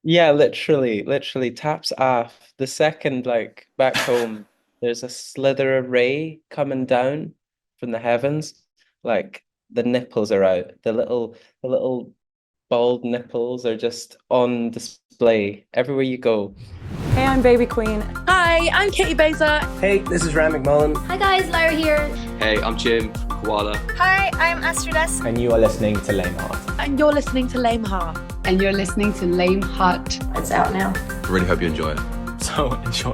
Yeah, literally taps off. The second, like back home, there's a slither of ray coming down from the heavens. Like the nipples are out. The little bald nipples are just on display everywhere you go. Hey, I'm Baby Queen. Hi, I'm Katie Beza. Hey, this is Ram McMullen. Hi guys, Lara here. Hey, I'm Jim from Koala. Hi, I'm Astrides. And you are listening to Léim Thart. And you're listening to Léim Thart. And you're listening to Léim Thart. It's out now. I really hope you enjoy it. So enjoy.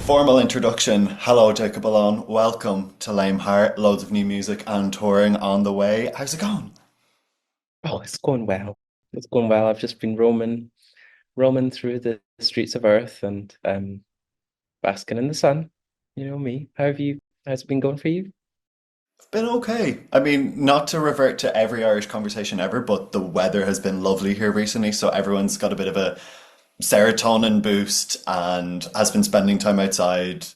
Formal introduction. Hello, Jacob Alon. Welcome to Léim Thart. Loads of new music and touring on the way. How's it going? Oh, it's going well. It's going well. I've just been roaming through the streets of Earth and basking in the sun. You know me. How's it been going for you? It's been okay. I mean, not to revert to every Irish conversation ever, but the weather has been lovely here recently, so everyone's got a bit of a serotonin boost and has been spending time outside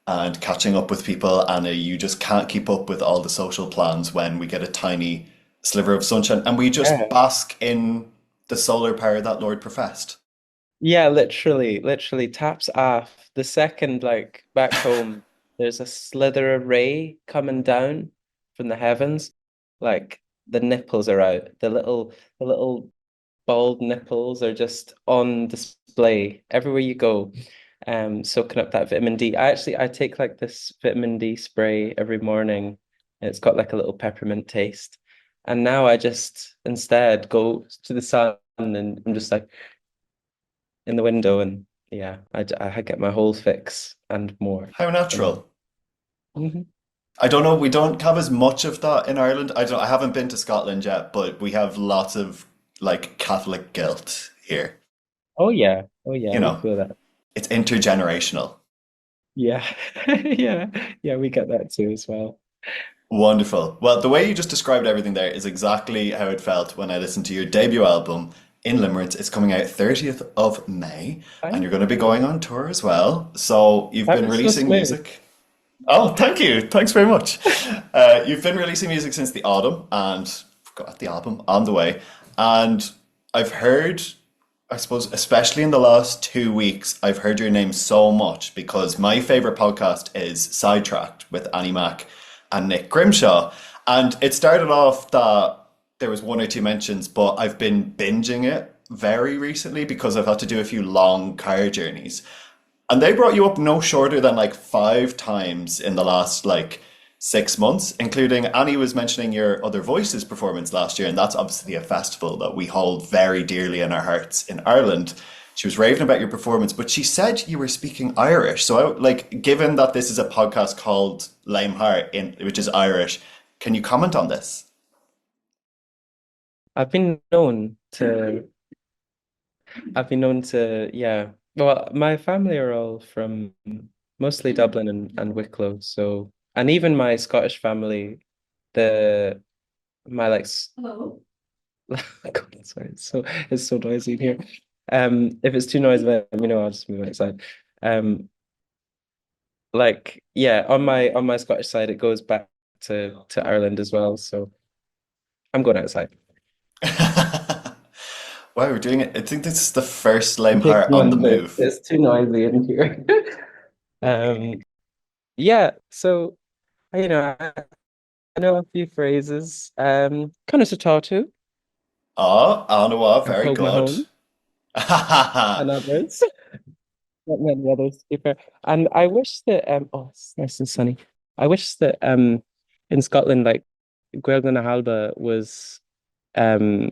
and catching up with people, and you just can't keep up with all the social plans when we get a tiny sliver of sunshine and we just Yeah. bask in the solar power that Lord professed. Yeah, literally taps off. The second, like back home, there's a slither of ray coming down from the heavens. Like the nipples are out. The little bald nipples are just on display everywhere you go. Soaking up that vitamin D. I take like this vitamin D spray every morning, and it's got like a little peppermint taste. And now I just instead go to the sun and I'm just like in the window, and yeah, I get my whole fix and more. How Um, natural. mhm. I don't know. We don't have as much of that in Ireland. I haven't been to Scotland yet, but we have lots of like Catholic guilt here. Oh yeah, You we know, feel that. it's intergenerational. Yeah, yeah, yeah, we get that too as well. Wonderful. Well, the way you just described everything there is exactly how it felt when I listened to your debut album, In Limerence. It's coming out 30th of May, and you're going to be going on tour as well. So you've That been was so releasing smooth. music. Oh, thank you. Thanks very much. You've been releasing music since the autumn, and we've got the album on the way. And I've heard, I suppose, especially in the last 2 weeks, I've heard your name so much because my favorite podcast is Sidetracked with Annie Mac and Nick Grimshaw. And it started off that there was one or two mentions, but I've been binging it very recently because I've had to do a few long car journeys. And they brought you up no shorter than like 5 times in the last like 6 months, including Annie was mentioning your Other Voices performance last year, and that's obviously a festival that we hold very dearly in our hearts in Ireland. She was raving about your performance, but she said you were speaking Irish. So, like, given that this is a podcast called Léim Thart, which is Irish, can you comment on this? I've been known to, yeah. Well, my family are all from mostly Dublin and Wicklow, so, and even my Scottish family, the my like Hello. God, sorry, it's so noisy in here. If it's too noisy, let me know. I'll just move outside. Um, like yeah, on my Scottish side, it goes back to Ireland as well. So I'm going outside. Wow, we're doing it. I think this is the first I'm Léim taking Thart on the one, but move. it's too noisy in here. Um, yeah. So I know a few phrases. Kind of tattoo. Oh, Anawa, I've very held my good. own, and others, not many others, to be fair. And I wish that oh, it's nice and sunny. I wish that in Scotland, like Gaeilge na Halba was um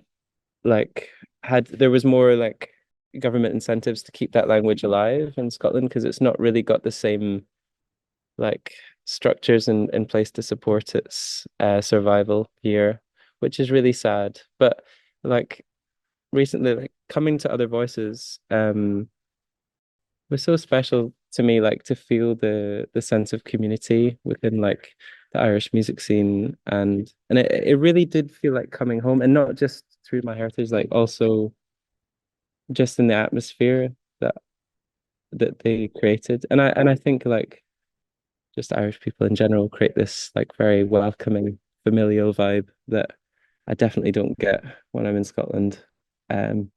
like had there was more like government incentives to keep that language alive in Scotland because it's not really got the same like structures in place to support its survival here, which is really sad. But like recently, like coming to Other Voices, was so special to me, like to feel the sense of community within like the Irish music scene, and it really did feel like coming home, and not just through my heritage, like also just in the atmosphere that they created, and I think like just Irish people in general create this like very welcoming familial vibe that I definitely don't get when I'm in Scotland, um,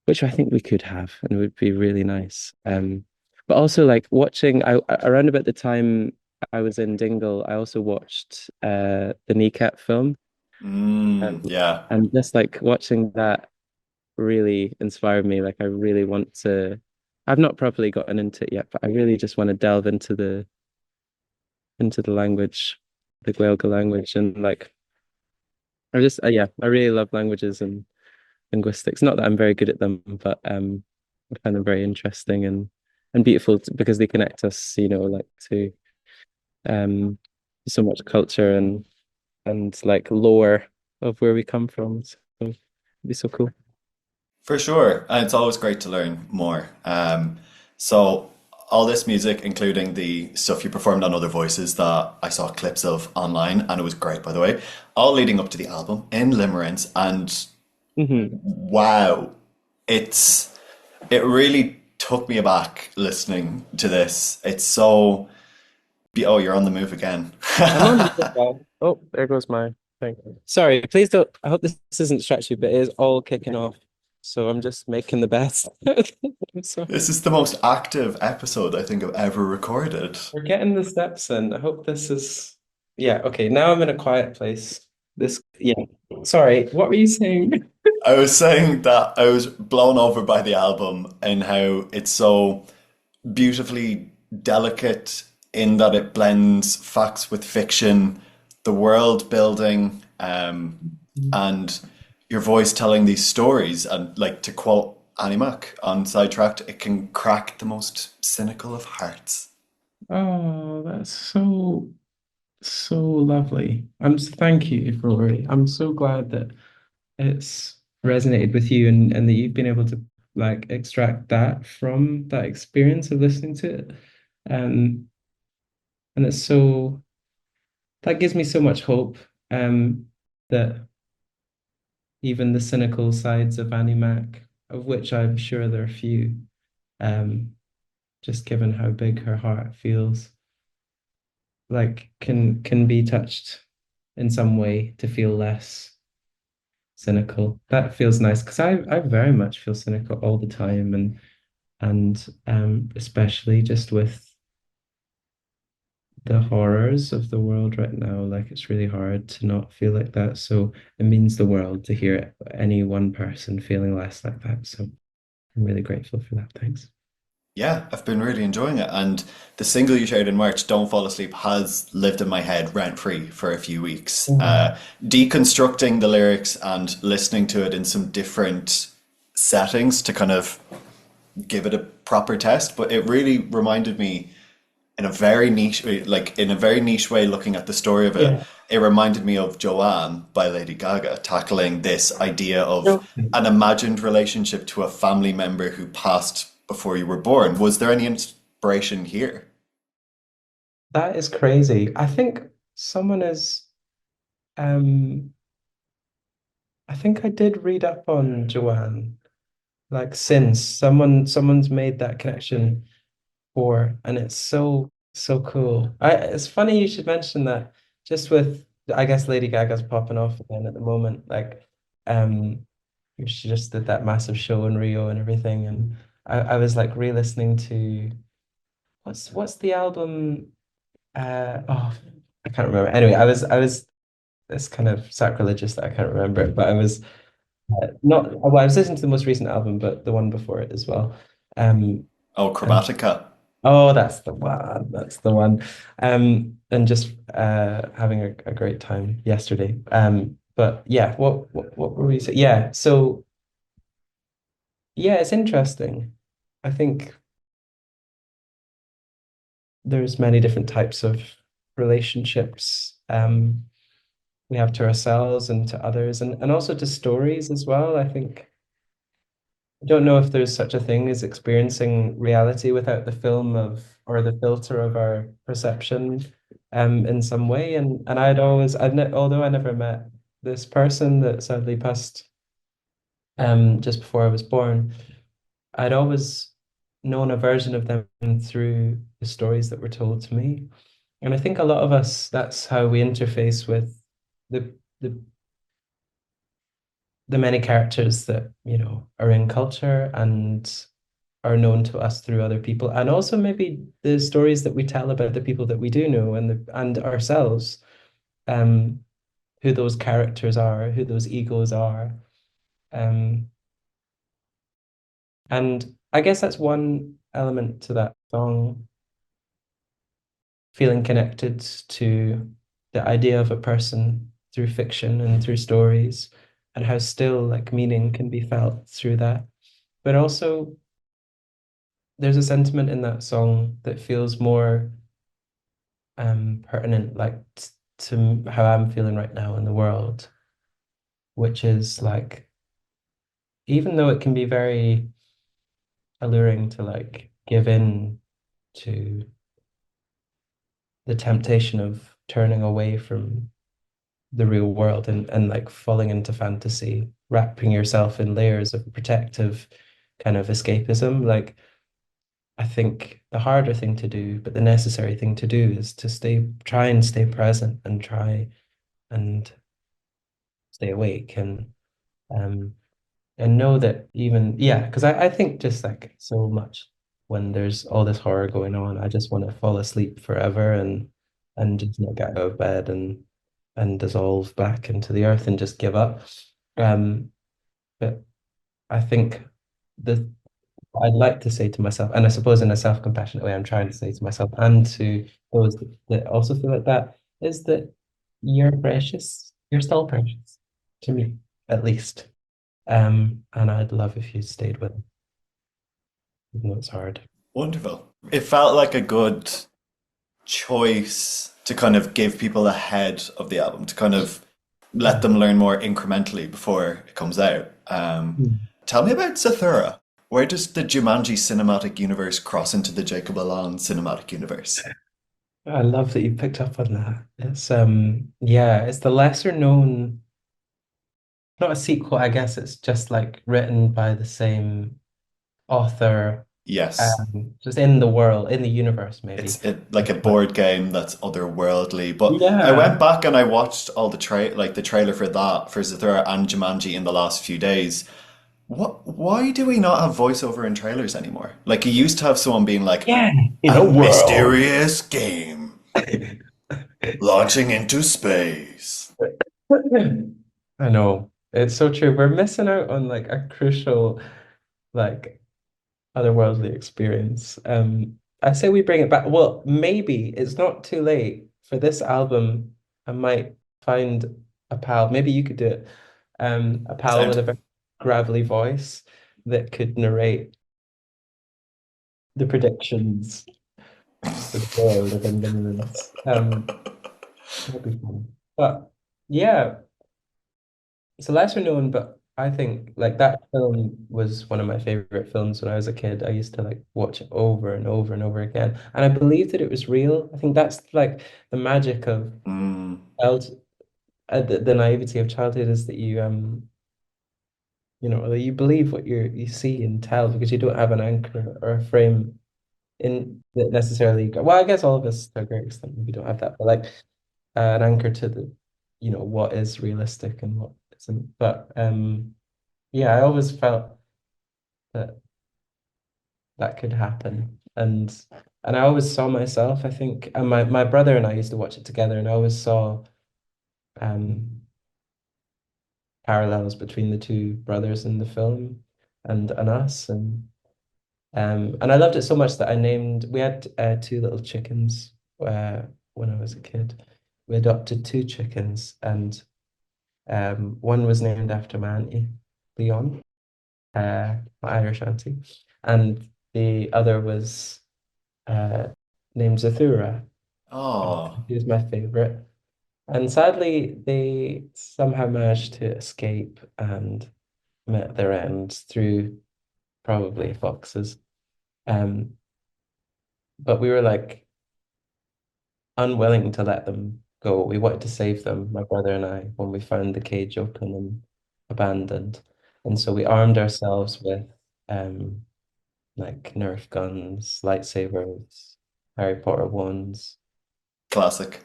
which I think we could have and it would be really nice. But also like watching, around about the time I was in Dingle, I also watched the Kneecap film, um, Yeah. and just like watching that really inspired me. Like I really want to. I've not properly gotten into it yet, but I really just want to delve into the language, the Gaeilge language, and like I just yeah, I really love languages and linguistics. Not that I'm very good at them, but I find them very interesting and beautiful because they connect us, like to um so much culture and like lore of where we come from. So it'd be so cool. For sure, and it's always great to learn more. So all this music, including the stuff you performed on other voices that I saw clips of online, and it was great, by the way, all leading up to the album In Limerence, and Hmm. wow, it really took me aback listening to this. It's so oh, you're on the move again. I'm on the mobile. Oh, there goes my thing. Sorry, please don't. I hope this isn't distract you, but it is all kicking off. So I'm just making the best. I'm sorry. This is the most active episode I think I've ever recorded. We're getting the steps in. I hope this is. Yeah, okay. Now I'm in a quiet place. Yeah. Sorry, what were you saying? I was saying that I was blown over by the album and how it's so beautifully delicate in that it blends facts with fiction, the world building, and your voice telling these stories. And like to quote Animac on Sidetracked, it can crack the most cynical of hearts. Oh, that's so lovely. Thank you, Rory. I'm so glad that it's resonated with you and that you've been able to like extract that from that experience of listening to it. Um, and that gives me so much hope, that even the cynical sides of Annie Mac, of which I'm sure there are few, um, just given how big her heart feels, like can be touched in some way to feel less cynical. That feels nice because I very much feel cynical all the time and especially just with the horrors of the world right now, like it's really hard to not feel like that. So it means the world to hear any one person feeling less like that. So I'm really grateful for that. Thanks. Yeah, I've been really enjoying it. And the single you shared in March, Don't Fall Asleep, has lived in my head rent free for a few weeks. Mm. Deconstructing the lyrics and listening to it in some different settings to kind of give it a proper test. But it really reminded me in a very niche, like in a very niche way, looking at the story of it, Yeah. it reminded me of Joanne by Lady Gaga, tackling this idea of Okay. an imagined relationship to a family member who passed before you were born. Was there any inspiration here? That is crazy. I think someone is um I think I did read up on Joanne, like since someone's made that connection for, and it's so cool. It's funny you should mention that. Just with, I guess Lady Gaga's popping off again at the moment. Like, um, she just did that massive show in Rio and everything, and I was like re-listening to what's the album? Oh, I can't remember. Anyway, I was it's kind of sacrilegious that I can't remember it, but I was not well, I was listening to the most recent album, but the one before it as well. Um, Oh, and Chromatica. oh, that's the one. That's the one. And just having a great time yesterday. But yeah, what were we saying? Yeah, so yeah, it's interesting. I think there's many different types of relationships we have to ourselves and to others and also to stories as well. I think I don't know if there's such a thing as experiencing reality without the film of or the filter of our perception in some way. And although I never met this person that sadly passed just before I was born, I'd always known a version of them through the stories that were told to me. And I think a lot of us, that's how we interface with the the many characters that, are in culture and are known to us through other people, and also maybe the stories that we tell about the people that we do know and ourselves, um, who those characters are, who those egos are. Um, and I guess that's one element to that song, feeling connected to the idea of a person through fiction and through stories, and how still like meaning can be felt through that. But also there's a sentiment in that song that feels more pertinent, like to how I'm feeling right now in the world, which is like, even though it can be very alluring to like give in to the temptation of turning away from the real world and like falling into fantasy, wrapping yourself in layers of protective kind of escapism. Like, I think the harder thing to do, but the necessary thing to do is to try and stay present and try and stay awake um and know that even, yeah, because I think just like so much when there's all this horror going on, I just want to fall asleep forever and just not get out of bed and dissolve back into the earth and just give up. But I think the I'd like to say to myself, and I suppose in a self-compassionate way, I'm trying to say to myself and to those that also feel like that, is that you're precious. You're still precious to me, at least. And I'd love if you stayed with it, even though it's hard. Wonderful. It felt like a good choice to kind of give people ahead of the album, to kind of let them learn more incrementally before it comes out. Mm. Tell me about Zathura. Where does the Jumanji cinematic universe cross into the Jacob Alon cinematic universe? I love that you picked up on that. It's yeah, it's the lesser known, not a sequel, I guess it's just like written by the same author, Yes. just in the world, in the universe, maybe. Like a board game that's otherworldly. But I Yeah. went back and I watched all the trailer for that for Zathura and Jumanji in the last few days. Why do we not have voiceover in trailers anymore? Like you used to have someone being like, Yeah, in a a world. mysterious game launching into space. I know. It's so true. We're missing out on like a crucial, like, otherworldly experience. I say we bring it back. Well, maybe it's not too late for this album. I might find a pal. Maybe you could do it. A pal with Sound. a very gravelly voice that could narrate the predictions for the world of In Limerence. That'd be fun. But yeah, it's a lesser known, but I think like that film was one of my favorite films when I was a kid. I used to like watch it over and over and over again. And I believed that it was real. I think that's like the magic of Mm, child, the naivety of childhood is that that you believe what you see and tell because you don't have an anchor or a frame in that necessarily. Well, I guess all of us to a great extent we don't have that, but like an anchor to what is realistic and what isn't. But yeah, I always felt that that could happen, and I always saw myself. I think, and my brother and I used to watch it together, and I always saw um parallels between the two brothers in the film and us, and I loved it so much that I named. We had two little chickens when I was a kid. We adopted two chickens, and one was named after my auntie, Leon, my Irish auntie, and the other was named Zathura. oh, She was my favorite. And sadly, they somehow managed to escape and met their ends through probably foxes. Um, but we were like unwilling to let them go. We wanted to save them, my brother and I, when we found the cage open and abandoned. And so we armed ourselves with um like Nerf guns, lightsabers, Harry Potter wands, classic.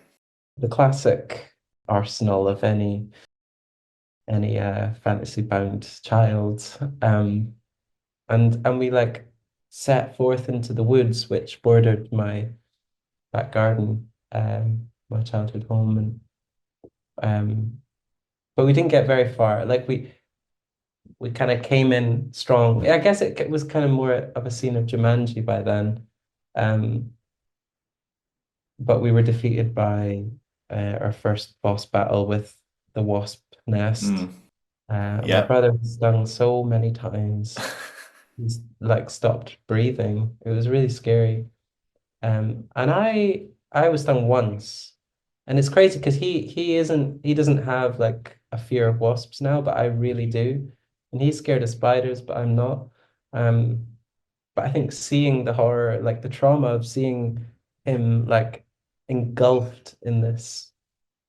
the classic arsenal of any any fantasy bound child. And we like set forth into the woods which bordered my back garden, my childhood home, and but we didn't get very far. Like we kind of came in strong. I guess it was kind of more of a scene of Jumanji by then. Um, but we were defeated by our first boss battle with the wasp nest. Mm, My yeah. brother was stung so many times. He's like stopped breathing. It was really scary. And I was stung once, and it's crazy because he doesn't have like a fear of wasps now, but I really do, and he's scared of spiders, but I'm not. Um, but I think seeing the horror, like the trauma of seeing him like engulfed in this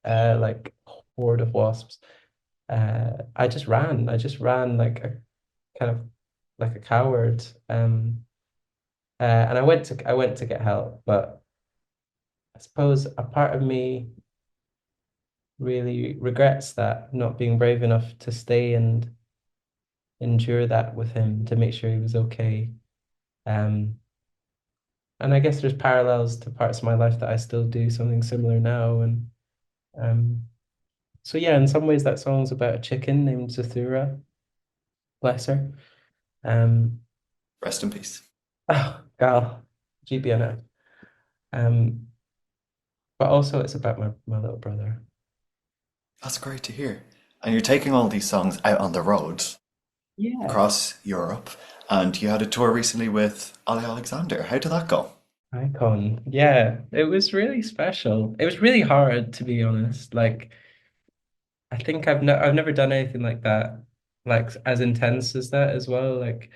like horde of wasps, I just ran. I just ran like a kind of like a coward. And I went to get help, but I suppose a part of me really regrets that, not being brave enough to stay and endure that with him to make sure he was okay. Um, and I guess there's parallels to parts of my life that I still do something similar now. And um, so yeah, in some ways that song's about a chicken named Zathura, bless her. Um, Rest in peace. oh, gal, GBNF. Um, but also it's about my little brother. That's great to hear. And you're taking all these songs out on the road Yeah. across Europe, and you had a tour recently with Olly Alexander. How did that go? Icon. Yeah, it was really special. It was really hard, to be honest. Like, I think I've never done anything like that, like as intense as that as well. Like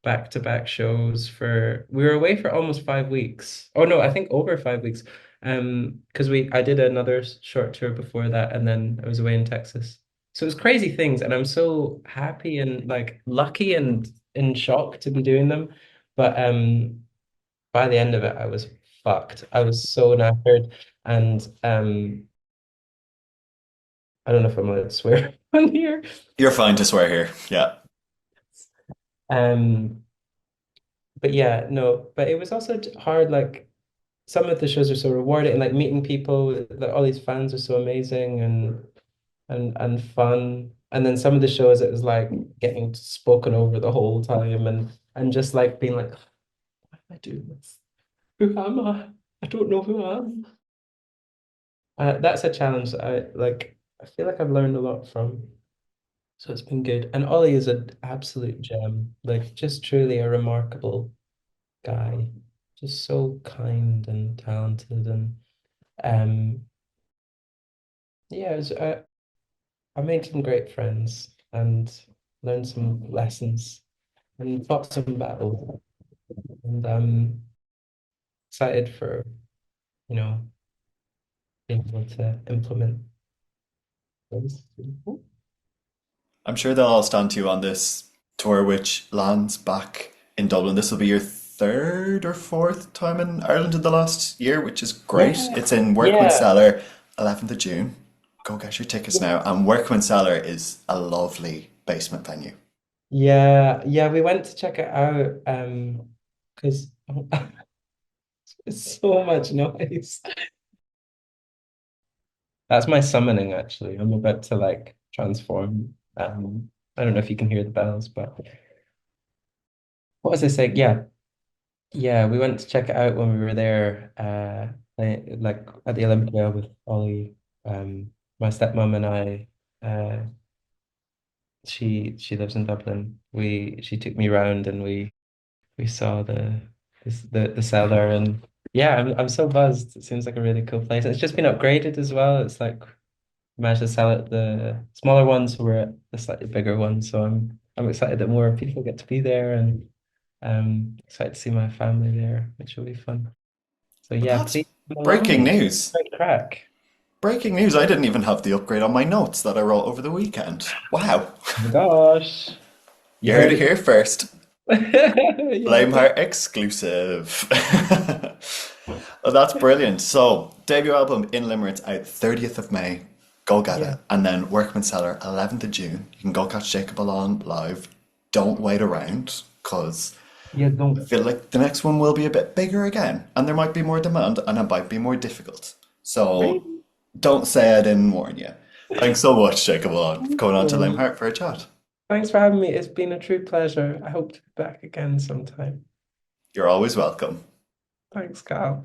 back to back shows for we were away for almost 5 weeks. Oh no, I think over 5 weeks. Because we I did another short tour before that, and then I was away in Texas. So it was crazy things, and I'm so happy and like lucky and in shock to be doing them. But by the end of it, I was fucked. I was so knackered, and I don't know if I'm allowed to swear on here. You're fine to swear here. Yeah. Um, but yeah, no, but it was also hard. Like some of the shows are so rewarding, and like meeting people, like all these fans are so amazing and fun. And then some of the shows, it was like getting spoken over the whole time, and just like being like, why am I doing this? Who am I? I don't know who I am. That's a challenge that I like. I feel like I've learned a lot from. So it's been good. And Ollie is an absolute gem. Like just truly a remarkable guy. Just so kind and talented and um yeah, I made some great friends and learned some lessons and fought some battles. And I'm excited for, you know, being able to implement those. I'm sure they'll all stand to you on this tour, which lands back in Dublin. This will be your third or fourth time in Ireland in the last year, which is great. Yeah, It's in Workman's yeah, Cellar, 11th of June. Go get your tickets yeah. now. And Workman's Cellar is a lovely basement venue. Yeah, yeah, we went to check it out because it's so much noise. That's my summoning actually. I'm about to like transform. I don't know if you can hear the bells, but what was I saying? Yeah, yeah, we went to check it out when we were there, like at the Olympia with Ollie, my stepmom and I. She lives in Dublin. She took me around and we saw the cellar, and yeah, I'm so buzzed. It seems like a really cool place. It's just been upgraded as well. It's like managed to sell it the smaller ones who were at the slightly bigger ones. So I'm excited that more people get to be there, and excited to see my family there, which will be fun. So Well, yeah, that's please come breaking along. news. Great crack. Breaking news. I didn't even have the upgrade on my notes that I wrote over the weekend. Wow. Oh my gosh. You You heard heard it it. here first. Yeah. Léim Thart exclusive. Well, that's brilliant. So, debut album In Limerence out 30th of May. Go get Yeah. it. And then Workman Cellar, 11th of June. You can go catch Jacob Alon live. Don't wait around, because Yeah, I don't. feel like the next one will be a bit bigger again, and there might be more demand, and it might be more difficult. So don't say I didn't warn you. Thanks so much, Jacob Alon, for coming on to Léim Thart for a chat. Thanks for having me. It's been a true pleasure. I hope to be back again sometime. You're always welcome. Thanks, Cal.